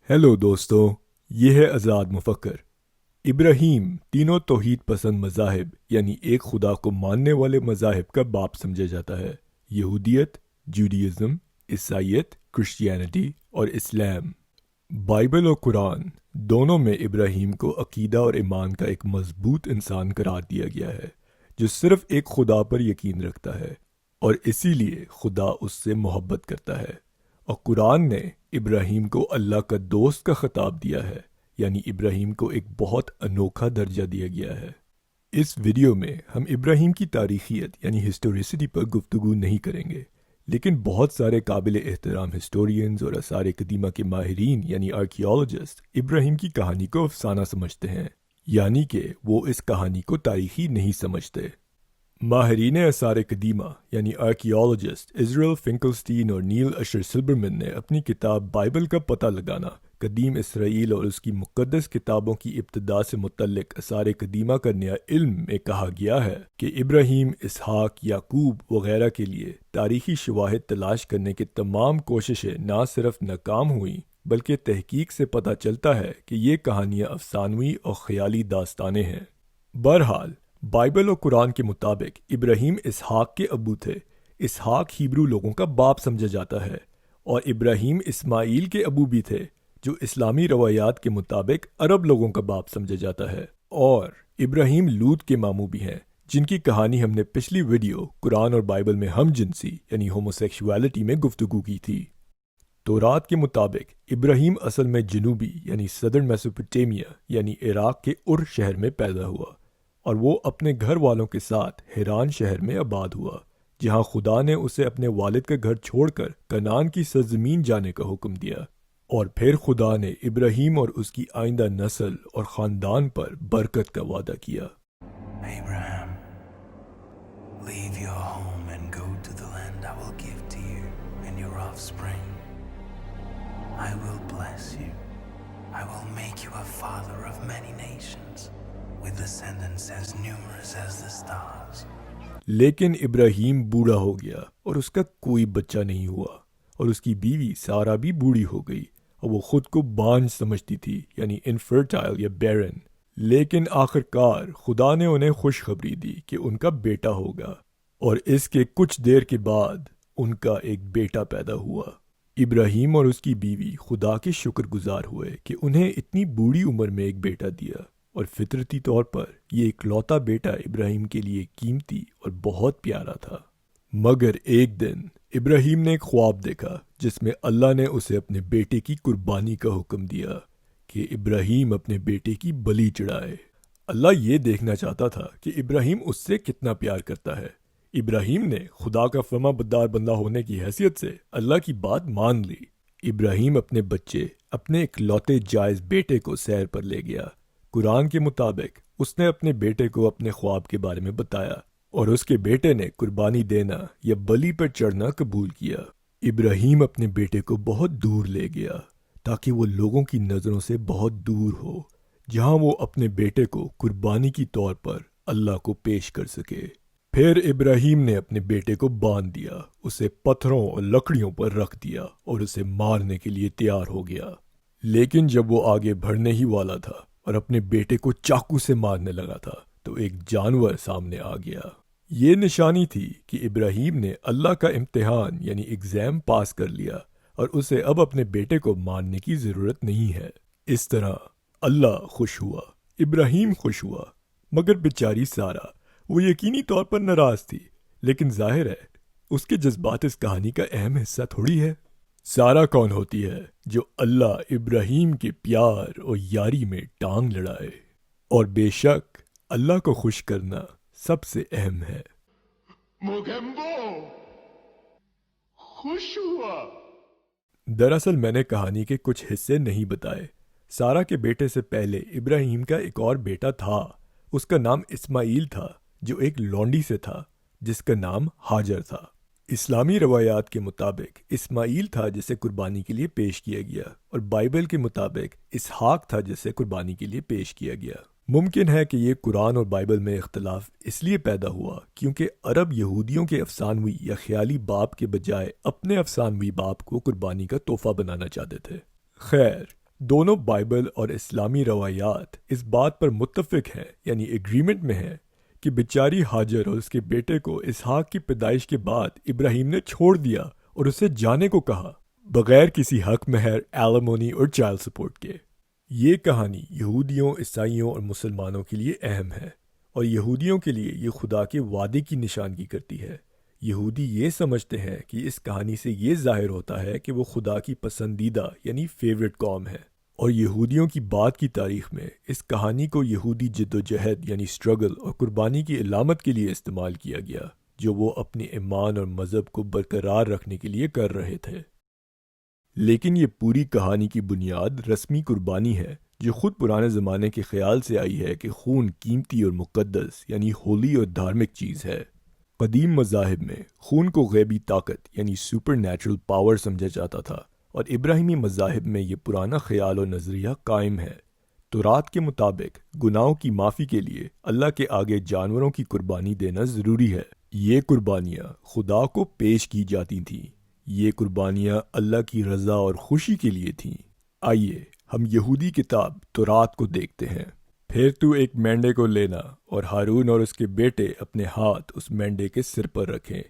Hello دوستو، یہ ہے آزاد مفکر۔ ابراہیم تینوں توحید پسند مذاہب یعنی ایک خدا کو ماننے والے مذاہب کا باپ سمجھا جاتا ہے۔ یہودیت، جوڈیزم، عیسائیت، کرسچینٹی اور اسلام۔ بائبل اور قرآن دونوں میں ابراہیم کو عقیدہ اور ایمان کا ایک مضبوط انسان قرار دیا گیا ہے جو صرف ایک خدا پر یقین رکھتا ہے، اور اسی لیے خدا اس سے محبت کرتا ہے۔ اور قرآن نے ابراہیم کو اللہ کا دوست کا خطاب دیا ہے، یعنی ابراہیم کو ایک بہت انوکھا درجہ دیا گیا ہے۔ اس ویڈیو میں ہم ابراہیم کی تاریخیت یعنی ہسٹوریسٹی پر گفتگو نہیں کریں گے، لیکن بہت سارے قابل احترام ہسٹورینز اور آثار قدیمہ کے ماہرین یعنی آرکیالوجسٹ ابراہیم کی کہانی کو افسانہ سمجھتے ہیں، یعنی کہ وہ اس کہانی کو تاریخی نہیں سمجھتے۔ ماہرین آثار قدیمہ یعنی آرکیالوجسٹ اسرائیل فنکلسٹین اور نیل اشر سلبرمن نے اپنی کتاب بائبل کا پتہ لگانا، قدیم اسرائیل اور اس کی مقدس کتابوں کی ابتدا سے متعلق آثار قدیمہ کا نیا علم میں کہا گیا ہے کہ ابراہیم، اسحاق، یعقوب وغیرہ کے لیے تاریخی شواہد تلاش کرنے کی تمام کوششیں نہ صرف ناکام ہوئیں بلکہ تحقیق سے پتہ چلتا ہے کہ یہ کہانیاں افسانوی اور خیالی داستانیں ہیں۔ بہرحال بائبل اور قرآن کے مطابق ابراہیم اسحاق کے ابو تھے۔ اسحاق ہیبرو لوگوں کا باپ سمجھا جاتا ہے، اور ابراہیم اسماعیل کے ابو بھی تھے جو اسلامی روایات کے مطابق عرب لوگوں کا باپ سمجھا جاتا ہے۔ اور ابراہیم لوط کے ماموں بھی ہیں، جن کی کہانی ہم نے پچھلی ویڈیو قرآن اور بائبل میں ہم جنسی یعنی ہوموسیکشوالٹی میں گفتگو کی تھی۔ تورات کے مطابق ابراہیم اصل میں جنوبی یعنی صدرن میسوپوٹیمیا یعنی عراق کے ار شہر میں پیدا ہوا، اور وہ اپنے گھر والوں کے ساتھ حیران شہر میں آباد ہوا، جہاں خدا نے اسے اپنے والد کا گھر چھوڑ کر کنعان کی سرزمین جانے کا حکم دیا۔ اور پھر خدا نے ابراہیم اور اس کی آئندہ نسل اور خاندان پر برکت کا وعدہ کیا۔ Abraham, leave your home and go to the land I will give to you and your offspring. I will bless you. I will make you a father of many nations, with descendants as numerous as the stars. لیکن ابراہیم بوڑھا ہو گیا اور اس کا کوئی بچہ نہیں ہوا، اور اس کی بیوی سارا بھی بوڑھی ہو گئی، اور وہ خود کو بانجھ سمجھتی تھی یعنی انفرٹائل یا بیرن۔ لیکن آخر کار خدا نے انہیں خوشخبری دی کہ ان کا بیٹا ہوگا، اور اس کے کچھ دیر کے بعد ان کا ایک بیٹا پیدا ہوا۔ ابراہیم اور اس کی بیوی خدا کے شکر گزار ہوئے کہ انہیں اتنی بوڑھی عمر میں ایک بیٹا دیا، اور فطرتی طور پر یہ اکلوتا بیٹا ابراہیم کے لیے قیمتی اور بہت پیارا تھا۔ مگر ایک دن ابراہیم نے ایک خواب دیکھا جس میں اللہ نے اسے اپنے بیٹے کی قربانی کا حکم دیا کہ ابراہیم اپنے بیٹے کی بلی چڑھائے۔ اللہ یہ دیکھنا چاہتا تھا کہ ابراہیم اس سے کتنا پیار کرتا ہے۔ ابراہیم نے خدا کا فرما بردار بندہ ہونے کی حیثیت سے اللہ کی بات مان لی۔ ابراہیم اپنے بچے، اپنے اکلوتے جائز بیٹے کو سیر پر لے گیا۔ قرآن کے مطابق اس نے اپنے بیٹے کو اپنے خواب کے بارے میں بتایا، اور اس کے بیٹے نے قربانی دینا یا بلی پر چڑھنا قبول کیا۔ ابراہیم اپنے بیٹے کو بہت دور لے گیا تاکہ وہ لوگوں کی نظروں سے بہت دور ہو، جہاں وہ اپنے بیٹے کو قربانی کی طور پر اللہ کو پیش کر سکے۔ پھر ابراہیم نے اپنے بیٹے کو باندھ دیا، اسے پتھروں اور لکڑیوں پر رکھ دیا اور اسے مارنے کے لیے تیار ہو گیا۔ لیکن جب وہ آگے بڑھنے ہی والا تھا اور اپنے بیٹے کو چاقو سے مارنے لگا تھا تو ایک جانور سامنے آ گیا۔ یہ نشانی تھی کہ ابراہیم نے اللہ کا امتحان یعنی ایگزام پاس کر لیا، اور اسے اب اپنے بیٹے کو مارنے کی ضرورت نہیں ہے۔ اس طرح اللہ خوش ہوا، ابراہیم خوش ہوا، مگر بیچاری سارا، وہ یقینی طور پر ناراض تھی، لیکن ظاہر ہے اس کے جذبات اس کہانی کا اہم حصہ تھوڑی ہے۔ سارا کون ہوتی ہے جو اللہ ابراہیم کے پیار اور یاری میں ٹانگ لڑائے، اور بے شک اللہ کو خوش کرنا سب سے اہم ہے۔ موگمبو خوش ہوا۔ دراصل میں نے کہانی کے کچھ حصے نہیں بتائے۔ سارا کے بیٹے سے پہلے ابراہیم کا ایک اور بیٹا تھا، اس کا نام اسماعیل تھا، جو ایک لونڈی سے تھا جس کا نام ہاجر تھا۔ اسلامی روایات کے مطابق اسماعیل تھا جسے قربانی کے لیے پیش کیا گیا، اور بائبل کے مطابق اسحاق تھا جسے قربانی کے لیے پیش کیا گیا۔ ممکن ہے کہ یہ قرآن اور بائبل میں اختلاف اس لیے پیدا ہوا کیونکہ عرب یہودیوں کے افسانوی یا خیالی باپ کے بجائے اپنے افسانوی باپ کو قربانی کا تحفہ بنانا چاہتے تھے۔ خیر، دونوں بائبل اور اسلامی روایات اس بات پر متفق ہیں یعنی ایگریمنٹ میں ہیں کہ بیچاری ہاجر اور اس کے بیٹے کو اسحاق کی پیدائش کے بعد ابراہیم نے چھوڑ دیا اور اسے جانے کو کہا بغیر کسی حق مہر، ایلیمونی اور چائلڈ سپورٹ کے۔ یہ کہانی یہودیوں، عیسائیوں اور مسلمانوں کے لیے اہم ہے، اور یہودیوں کے لیے یہ خدا کے وعدے کی نشاندہی کرتی ہے۔ یہودی یہ سمجھتے ہیں کہ اس کہانی سے یہ ظاہر ہوتا ہے کہ وہ خدا کی پسندیدہ یعنی فیورٹ قوم ہے، اور یہودیوں کی بعد کی تاریخ میں اس کہانی کو یہودی جد و جہد یعنی اسٹرگل اور قربانی کی علامت کے لیے استعمال کیا گیا جو وہ اپنے ایمان اور مذہب کو برقرار رکھنے کے لیے کر رہے تھے۔ لیکن یہ پوری کہانی کی بنیاد رسمی قربانی ہے جو خود پرانے زمانے کے خیال سے آئی ہے کہ خون قیمتی اور مقدس یعنی ہولی اور دھارمک چیز ہے۔ قدیم مذاہب میں خون کو غیبی طاقت یعنی سپر نیچرل پاور سمجھا جاتا تھا، اور ابراہیمی مذاہب میں یہ پرانا خیال و نظریہ قائم ہے۔ تورات کے مطابق گناہوں کی معافی کے لیے اللہ کے آگے جانوروں کی قربانی دینا ضروری ہے۔ یہ قربانیاں خدا کو پیش کی جاتی تھیں۔ یہ قربانیاں اللہ کی رضا اور خوشی کے لیے تھیں۔ آئیے ہم یہودی کتاب تورات کو دیکھتے ہیں۔ پھر تو ایک مینڈے کو لینا اور ہارون اور اس کے بیٹے اپنے ہاتھ اس مینڈے کے سر پر رکھیں،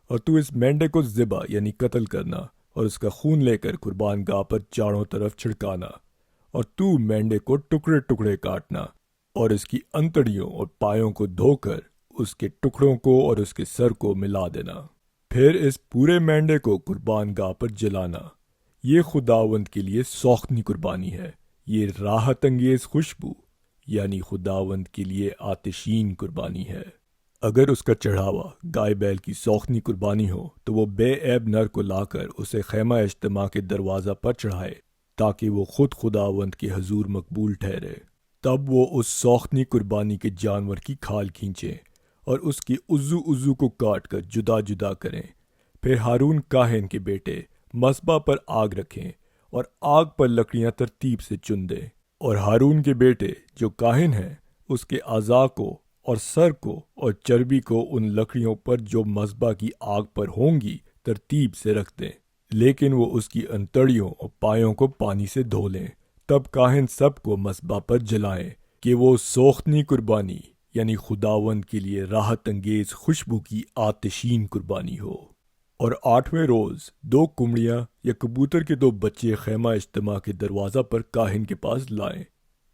اور تو اس مینڈے کو ذبح یعنی قتل کرنا اور اس کا خون لے کر قربان گاہ پر چاروں طرف چھڑکانا، اور تو مینڈے کو ٹکڑے ٹکڑے کاٹنا اور اس کی انتڑیوں اور پایوں کو دھو کر اس کے ٹکڑوں کو اور اس کے سر کو ملا دینا۔ پھر اس پورے مینڈے کو قربان گاہ پر جلانا۔ یہ خداوند کے لیے سوختنی قربانی ہے۔ یہ راحت انگیز خوشبو یعنی خداوند کے لیے آتشین قربانی ہے۔ اگر اس کا چڑھاوا گائے بیل کی سوختنی قربانی ہو تو وہ بے عیب نر کو لا کر اسے خیمہ اجتماع کے دروازہ پر چڑھائے تاکہ وہ خود خداوند کے حضور مقبول ٹھہرے۔ تب وہ اس سوختنی قربانی کے جانور کی کھال کھینچیں اور اس کی عضو کو کاٹ کر جدا جدا کریں۔ پھر ہارون کاہن کے بیٹے مذبح پر آگ رکھیں اور آگ پر لکڑیاں ترتیب سے چن دیں، اور ہارون کے بیٹے جو کاہن ہیں اس کے اعضاء کو اور سر کو اور چربی کو ان لکڑیوں پر جو مذبح کی آگ پر ہوں گی ترتیب سے رکھ دیں، لیکن وہ اس کی انتڑیوں اور پایوں کو پانی سے دھو لیں۔ تب کاہن سب کو مذبح پر جلائیں کہ وہ سوختنی قربانی یعنی خداوند کے لیے راحت انگیز خوشبو کی آتشین قربانی ہو۔ اور 8ویں روز 2 کمڑیاں یا کبوتر کے 2 بچے خیمہ اجتماع کے دروازہ پر کاہن کے پاس لائیں،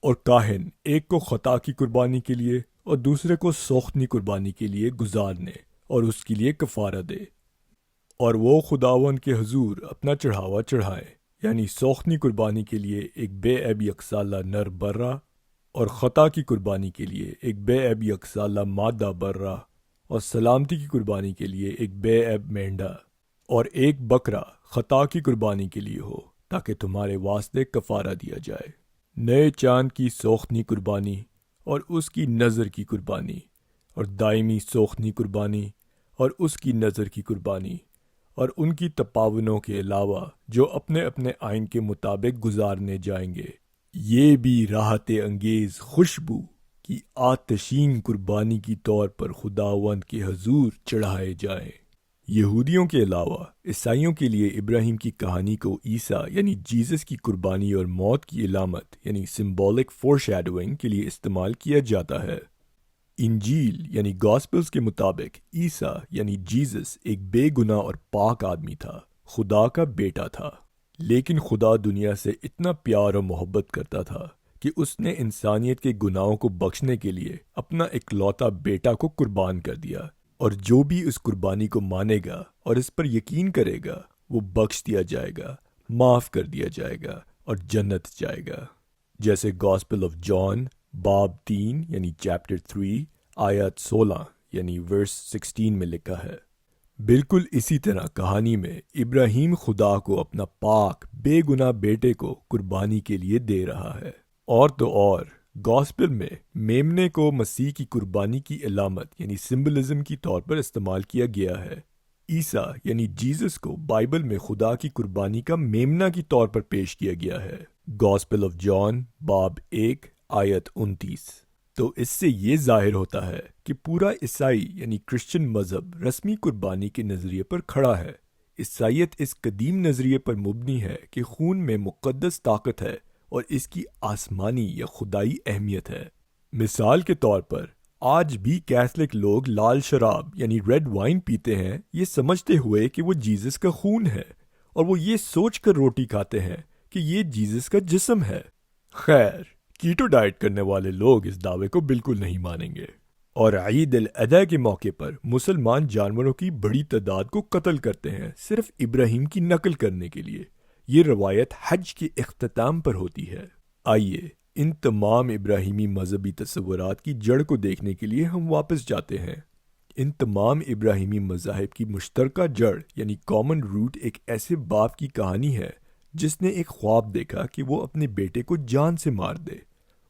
اور کاہن ایک کو خطا کی قربانی کے لیے اور دوسرے کو سوختنی قربانی کے لیے گزارنے اور اس کے لیے کفارہ دے، اور وہ خداوند کے حضور اپنا چڑھاوا چڑھائیں، یعنی سوختنی قربانی کے لیے ایک بے عیب یکسالہ نر برہ، اور خطا کی قربانی کے لیے ایک بے عیب یکسالہ مادہ برہ، اور سلامتی کی قربانی کے لیے ایک بے عیب مینڈا، اور ایک بکرا خطا کی قربانی کے لیے ہو تاکہ تمہارے واسطے کفارہ دیا جائے۔ نئے چاند کی سوختنی قربانی اور اس کی نظر کی قربانی، اور دائمی سوختنی قربانی اور اس کی نظر کی قربانی، اور ان کی تپاونوں کے علاوہ جو اپنے اپنے آئین کے مطابق گزارنے جائیں گے، یہ بھی راحت انگیز خوشبو کی آتشین قربانی کی طور پر خداوند کے حضور چڑھائے جائیں۔ یہودیوں کے علاوہ عیسائیوں کے لیے ابراہیم کی کہانی کو عیسیٰ یعنی جیزس کی قربانی اور موت کی علامت یعنی سمبولک فور شیڈوئنگ کے لیے استعمال کیا جاتا ہے۔ انجیل یعنی گاسپلز کے مطابق عیسیٰ یعنی جیزس ایک بے گناہ اور پاک آدمی تھا، خدا کا بیٹا تھا، لیکن خدا دنیا سے اتنا پیار اور محبت کرتا تھا کہ اس نے انسانیت کے گناہوں کو بخشنے کے لیے اپنا اکلوتا بیٹا کو قربان کر دیا، اور جو بھی اس قربانی کو مانے گا اور اس پر یقین کرے گا وہ بخش دیا جائے گا، معاف کر دیا جائے گا اور جنت جائے گا، جیسے گاسپل آف جان باب 3 یعنی چیپٹر 3 آیت 16 یعنی ورس 16 میں لکھا ہے۔ بالکل اسی طرح کہانی میں ابراہیم خدا کو اپنا پاک بے گناہ بیٹے کو قربانی کے لیے دے رہا ہے، اور تو اور گاسپل میں میمنے کو مسیح کی قربانی کی علامت یعنی سمبلزم کی طور پر استعمال کیا گیا ہے۔ عیسیٰ یعنی جیزس کو بائبل میں خدا کی قربانی کا میمنا کی طور پر پیش کیا گیا ہے، گاسپل آف جان باب 1 آیت 29۔ تو اس سے یہ ظاہر ہوتا ہے کہ پورا عیسائی یعنی کرسچن مذہب رسمی قربانی کے نظریے پر کھڑا ہے۔ عیسائیت اس قدیم نظریے پر مبنی ہے کہ خون میں مقدس طاقت ہے اور اس کی آسمانی یا خدائی اہمیت ہے۔ مثال کے طور پر آج بھی کیتھولک لوگ لال شراب یعنی ریڈ وائن پیتے ہیں، یہ سمجھتے ہوئے کہ وہ جیزس کا خون ہے، اور وہ یہ سوچ کر روٹی کھاتے ہیں کہ یہ جیزس کا جسم ہے۔ خیر، کیٹو ڈائٹ کرنے والے لوگ اس دعوے کو بالکل نہیں مانیں گے۔ اور عید الاضحیٰ کے موقع پر مسلمان جانوروں کی بڑی تعداد کو قتل کرتے ہیں صرف ابراہیم کی نقل کرنے کے لیے۔ یہ روایت حج کے اختتام پر ہوتی ہے۔ آئیے ان تمام ابراہیمی مذہبی تصورات کی جڑ کو دیکھنے کے لیے ہم واپس جاتے ہیں۔ ان تمام ابراہیمی مذاہب کی مشترکہ جڑ یعنی کامن روٹ ایک ایسے باپ کی کہانی ہے جس نے ایک خواب دیکھا کہ وہ اپنے بیٹے کو جان سے مار دے۔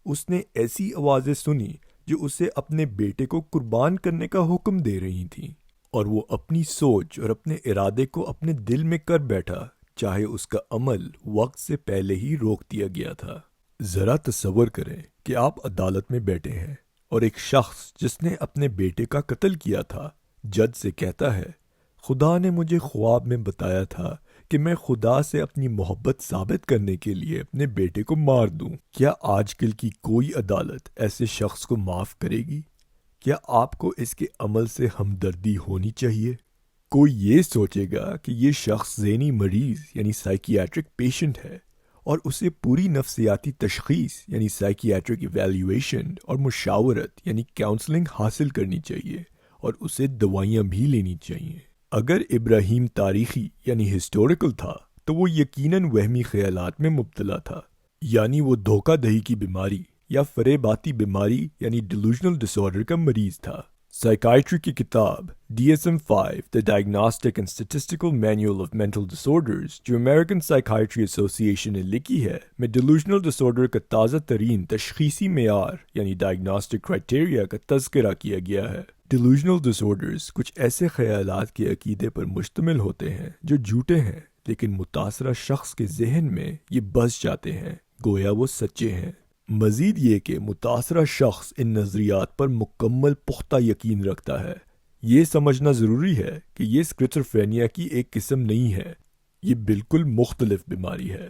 اس نے ایسی آوازیں سنی جو اسے اپنے بیٹے کو قربان کرنے کا حکم دے رہی تھیں، اور وہ اپنی سوچ اور اپنے ارادے کو اپنے دل میں کر بیٹھا، چاہے اس کا عمل وقت سے پہلے ہی روک دیا گیا تھا۔ ذرا تصور کریں کہ آپ عدالت میں بیٹھے ہیں اور ایک شخص جس نے اپنے بیٹے کا قتل کیا تھا جج سے کہتا ہے، خدا نے مجھے خواب میں بتایا تھا کہ میں خدا سے اپنی محبت ثابت کرنے کے لیے اپنے بیٹے کو مار دوں۔ کیا آج کل کی کوئی عدالت ایسے شخص کو معاف کرے گی؟ کیا آپ کو اس کے عمل سے ہمدردی ہونی چاہیے؟ کوئی یہ سوچے گا کہ یہ شخص ذہنی مریض یعنی سائیکیاٹرک پیشنٹ ہے اور اسے پوری نفسیاتی تشخیص یعنی سائیکیاٹرک ایویلیویشن اور مشاورت یعنی کاؤنسلنگ حاصل کرنی چاہیے، اور اسے دوائیاں بھی لینی چاہیے۔ اگر ابراہیم تاریخی یعنی ہسٹوریکل تھا تو وہ یقیناً وہمی خیالات میں مبتلا تھا، یعنی وہ دھوکہ دہی کی بیماری یا فریباتی بیماری یعنی ڈیلوژنل ڈس آرڈر کا مریض تھا۔ سائیکائٹری کی کتاب DSM-5 The Diagnostic and Statistical Manual of Mental Disorders جو امریکن سائیکائٹری ایسوسی ایشن نے لکھی ہے، میں ڈیلوژنل ڈس آرڈر کا تازہ ترین تشخیصی معیار یعنی ڈائگنوسٹک کرائٹیریا کا تذکرہ کیا گیا ہے۔ ڈیلوژنل ڈس آرڈرز کچھ ایسے خیالات کے عقیدے پر مشتمل ہوتے ہیں جو جھوٹے ہیں، لیکن متاثرہ شخص کے ذہن میں یہ بس جاتے ہیں گویا وہ سچے ہیں۔ مزید یہ کہ متاثرہ شخص ان نظریات پر مکمل پختہ یقین رکھتا ہے۔ یہ سمجھنا ضروری ہے کہ یہ اسکیزوفرینیا کی ایک قسم نہیں ہے، یہ بالکل مختلف بیماری ہے۔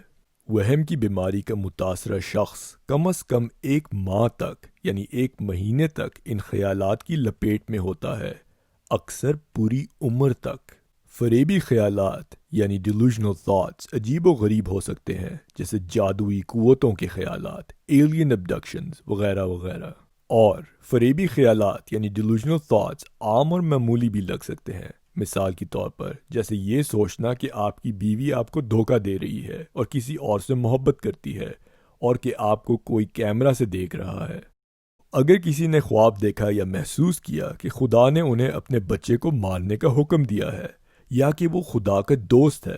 وہم کی بیماری کا متاثرہ شخص کم از کم 1 ماہ تک یعنی 1 مہینے تک ان خیالات کی لپیٹ میں ہوتا ہے، اکثر پوری عمر تک۔ فریبی خیالات یعنی ڈیلوژنل تھاٹس عجیب و غریب ہو سکتے ہیں، جیسے جادوئی قوتوں کے خیالات، ایلین ابڈکشنز وغیرہ وغیرہ، اور فریبی خیالات یعنی ڈیلوژنل تھاٹس عام اور معمولی بھی لگ سکتے ہیں۔ مثال کے طور پر جیسے یہ سوچنا کہ آپ کی بیوی آپ کو دھوکہ دے رہی ہے اور کسی اور سے محبت کرتی ہے، اور کہ آپ کو کوئی کیمرہ سے دیکھ رہا ہے۔ اگر کسی نے خواب دیکھا یا محسوس کیا کہ خدا نے انہیں اپنے بچے کو مارنے کا حکم دیا ہے یا کہ وہ خدا کا دوست ہے،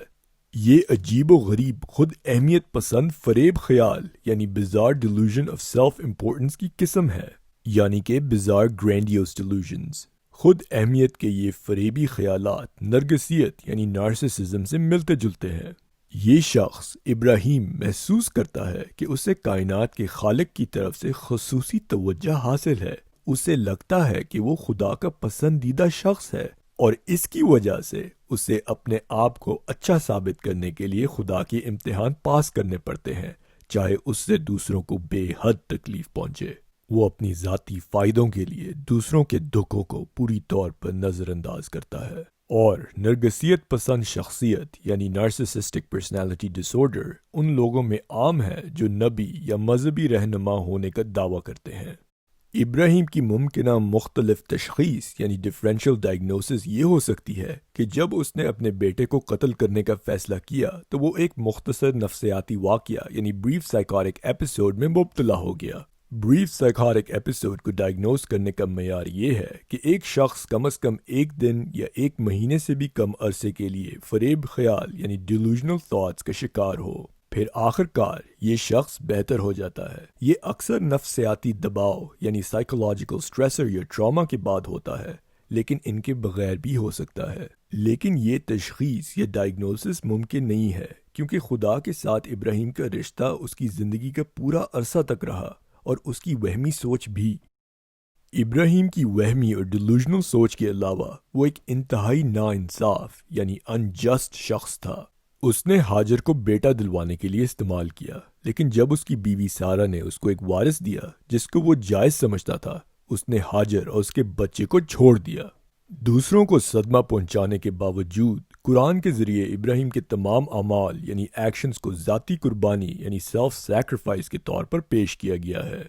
یہ عجیب و غریب خود اہمیت پسند فریب خیال یعنی bizarre delusion of self importance کی قسم ہے، یعنی کہ bizarre grandiose delusions۔ خود اہمیت کے یہ فریبی خیالات نرگسیت یعنی نارسسزم سے ملتے جلتے ہیں۔ یہ شخص ابراہیم محسوس کرتا ہے کہ اسے کائنات کے خالق کی طرف سے خصوصی توجہ حاصل ہے، اسے لگتا ہے کہ وہ خدا کا پسندیدہ شخص ہے، اور اس کی وجہ سے اسے اپنے آپ کو اچھا ثابت کرنے کے لیے خدا کے امتحان پاس کرنے پڑتے ہیں، چاہے اس سے دوسروں کو بے حد تکلیف پہنچے۔ وہ اپنی ذاتی فائدوں کے لیے دوسروں کے دکھوں کو پوری طور پر نظر انداز کرتا ہے۔ اور نرگسیت پسند شخصیت یعنی نارسسسٹک پرسنالٹی ڈس آرڈر ان لوگوں میں عام ہے جو نبی یا مذہبی رہنما ہونے کا دعویٰ کرتے ہیں۔ ابراہیم کی ممکنہ مختلف تشخیص یعنی ڈفرینشیل ڈائگنوسس یہ ہو سکتی ہے کہ جب اس نے اپنے بیٹے کو قتل کرنے کا فیصلہ کیا تو وہ ایک مختصر نفسیاتی واقعہ یعنی بریف سائیکوٹک ایپیسوڈ میں مبتلا ہو گیا۔ بریف سائیکوٹک ایپیسوڈ کو ڈائگنوز کرنے کا معیار یہ ہے کہ ایک شخص کم از کم 1 دن یا 1 مہینے سے بھی کم عرصے کے لیے فریب خیال یعنی ڈیلوژنل تھاٹس کا شکار ہو، پھر آخر کار یہ شخص بہتر ہو جاتا ہے۔ یہ اکثر نفسیاتی دباؤ یعنی سائیکولوجیکل سٹریسر یا ٹراما کے بعد ہوتا ہے، لیکن ان کے بغیر بھی ہو سکتا ہے۔ لیکن یہ تشخیص یا ڈائگنوسس ممکن نہیں ہے کیونکہ خدا کے ساتھ ابراہیم کا رشتہ اس کی زندگی کا پورا عرصہ تک رہا، اور اس کی وہمی سوچ بھی۔ ابراہیم کی وہمی اور ڈیلوژنل سوچ کے علاوہ وہ ایک انتہائی ناانصاف یعنی انجسٹ شخص تھا۔ اس نے ہاجر کو بیٹا دلوانے کے لیے استعمال کیا، لیکن جب اس کی بیوی سارہ نے اس کو ایک وارث دیا جس کو وہ جائز سمجھتا تھا، اس نے ہاجر اور اس کے بچے کو چھوڑ دیا۔ دوسروں کو صدمہ پہنچانے کے باوجود قرآن کے ذریعے ابراہیم کے تمام اعمال یعنی ایکشنز کو ذاتی قربانی یعنی سیلف سیکریفائس کے طور پر پیش کیا گیا ہے،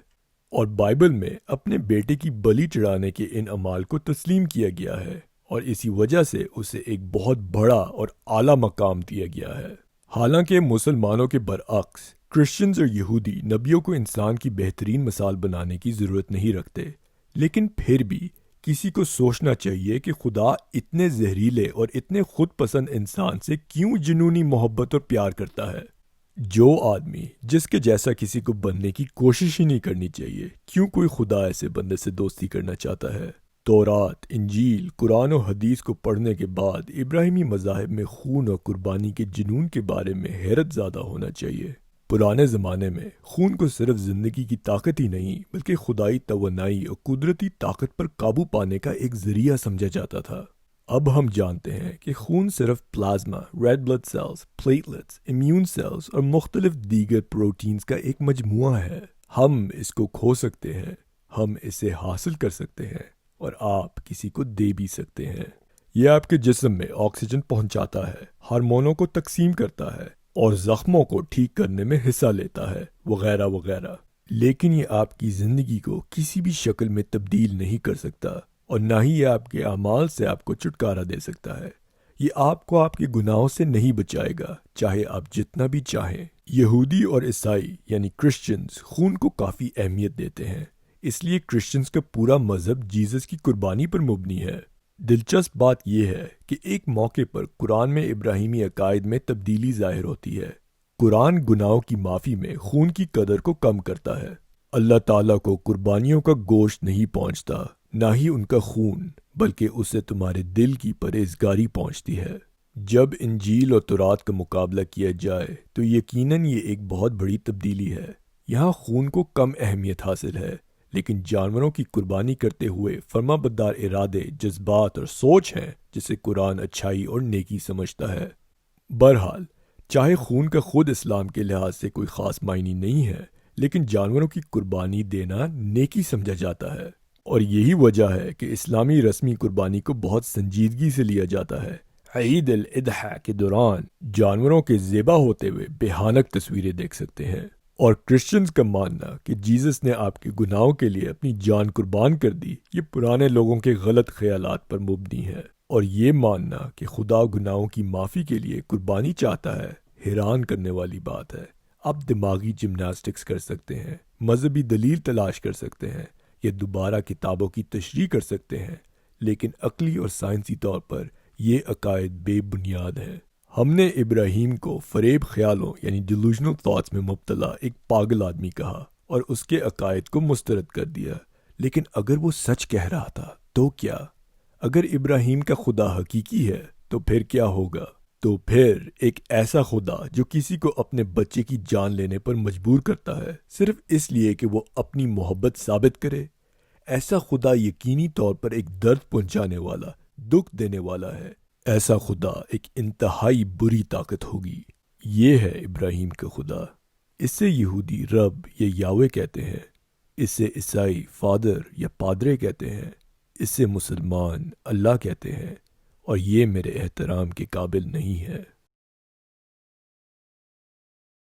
اور بائبل میں اپنے بیٹے کی بلی چڑھانے کے ان اعمال کو تسلیم کیا گیا ہے، اور اسی وجہ سے اسے ایک بہت بڑا اور اعلیٰ مقام دیا گیا ہے۔ حالانکہ مسلمانوں کے برعکس کرسچنز اور یہودی نبیوں کو انسان کی بہترین مثال بنانے کی ضرورت نہیں رکھتے، لیکن پھر بھی کسی کو سوچنا چاہیے کہ خدا اتنے زہریلے اور اتنے خود پسند انسان سے کیوں جنونی محبت اور پیار کرتا ہے۔ جو آدمی جس کے جیسا کسی کو بننے کی کوشش ہی نہیں کرنی چاہیے، کیوں کوئی خدا ایسے بندے سے دوستی کرنا چاہتا ہے؟ تورات، انجیل، قرآن و حدیث کو پڑھنے کے بعد ابراہیمی مذاہب میں خون اور قربانی کے جنون کے بارے میں حیرت زدہ ہونا چاہیے۔ پرانے زمانے میں خون کو صرف زندگی کی طاقت ہی نہیں بلکہ خدائی توانائی اور قدرتی طاقت پر قابو پانے کا ایک ذریعہ سمجھا جاتا تھا۔ اب ہم جانتے ہیں کہ خون صرف plasma, red blood cells, platelets, immune cells اور مختلف دیگر پروٹینز کا ایک مجموعہ ہے۔ ہم اس کو کھو سکتے ہیں، ہم اسے حاصل کر سکتے ہیں، اور آپ کسی کو دے بھی سکتے ہیں۔ یہ آپ کے جسم میں آکسیجن پہنچاتا ہے، ہارمونوں کو تقسیم کرتا ہے اور زخموں کو ٹھیک کرنے میں حصہ لیتا ہے، وغیرہ وغیرہ۔ لیکن یہ آپ کی زندگی کو کسی بھی شکل میں تبدیل نہیں کر سکتا، اور نہ ہی یہ آپ کے اعمال سے آپ کو چھٹکارا دے سکتا ہے۔ یہ آپ کو آپ کے گناہوں سے نہیں بچائے گا، چاہے آپ جتنا بھی چاہیں۔ یہودی اور عیسائی یعنی کرسچنز خون کو کافی اہمیت دیتے ہیں، اس لیے کرسچنز کا پورا مذہب جیزس کی قربانی پر مبنی ہے۔ دلچسپ بات یہ ہے کہ ایک موقع پر قرآن میں ابراہیمی عقائد میں تبدیلی ظاہر ہوتی ہے۔ قرآن گناہوں کی معافی میں خون کی قدر کو کم کرتا ہے۔ اللہ تعالیٰ کو قربانیوں کا گوشت نہیں پہنچتا، نہ ہی ان کا خون، بلکہ اسے تمہارے دل کی پرہیزگاری پہنچتی ہے۔ جب انجیل اور تورات کا مقابلہ کیا جائے تو یقیناً یہ ایک بہت بڑی تبدیلی ہے۔ یہاں خون کو کم اہمیت حاصل ہے، لیکن جانوروں کی قربانی کرتے ہوئے فرما بردار ارادے، جذبات اور سوچ ہیں جسے قرآن اچھائی اور نیکی سمجھتا ہے۔ بہرحال، چاہے خون کا خود اسلام کے لحاظ سے کوئی خاص معنی نہیں ہے، لیکن جانوروں کی قربانی دینا نیکی سمجھا جاتا ہے، اور یہی وجہ ہے کہ اسلامی رسمی قربانی کو بہت سنجیدگی سے لیا جاتا ہے۔ عید الاضحیٰ کے دوران جانوروں کے ذبح ہوتے ہوئے بھیانک تصویریں دیکھ سکتے ہیں، اور کرسچنز کا ماننا کہ جیزس نے آپ کے گناہوں کے لیے اپنی جان قربان کر دی، یہ پرانے لوگوں کے غلط خیالات پر مبنی ہے، اور یہ ماننا کہ خدا گناہوں کی معافی کے لیے قربانی چاہتا ہے حیران کرنے والی بات ہے۔ آپ دماغی جمناسٹکس کر سکتے ہیں، مذہبی دلیل تلاش کر سکتے ہیں، یا دوبارہ کتابوں کی تشریح کر سکتے ہیں، لیکن عقلی اور سائنسی طور پر یہ عقائد بے بنیاد ہیں۔ ہم نے ابراہیم کو فریب خیالوں یعنی ڈیلوژنل تھاٹس میں مبتلا ایک پاگل آدمی کہا اور اس کے عقائد کو مسترد کر دیا، لیکن اگر وہ سچ کہہ رہا تھا تو کیا؟ اگر ابراہیم کا خدا حقیقی ہے تو پھر کیا ہوگا؟ تو پھر ایک ایسا خدا جو کسی کو اپنے بچے کی جان لینے پر مجبور کرتا ہے صرف اس لیے کہ وہ اپنی محبت ثابت کرے، ایسا خدا یقینی طور پر ایک درد پہنچانے والا، دکھ دینے والا ہے۔ ایسا خدا ایک انتہائی بری طاقت ہوگی۔ یہ ہے ابراہیم کا خدا۔ اسے یہودی رب یا یاوے کہتے ہیں، اسے عیسائی فادر یا پادرے کہتے ہیں، اسے مسلمان اللہ کہتے ہیں، اور یہ میرے احترام کے قابل نہیں ہے۔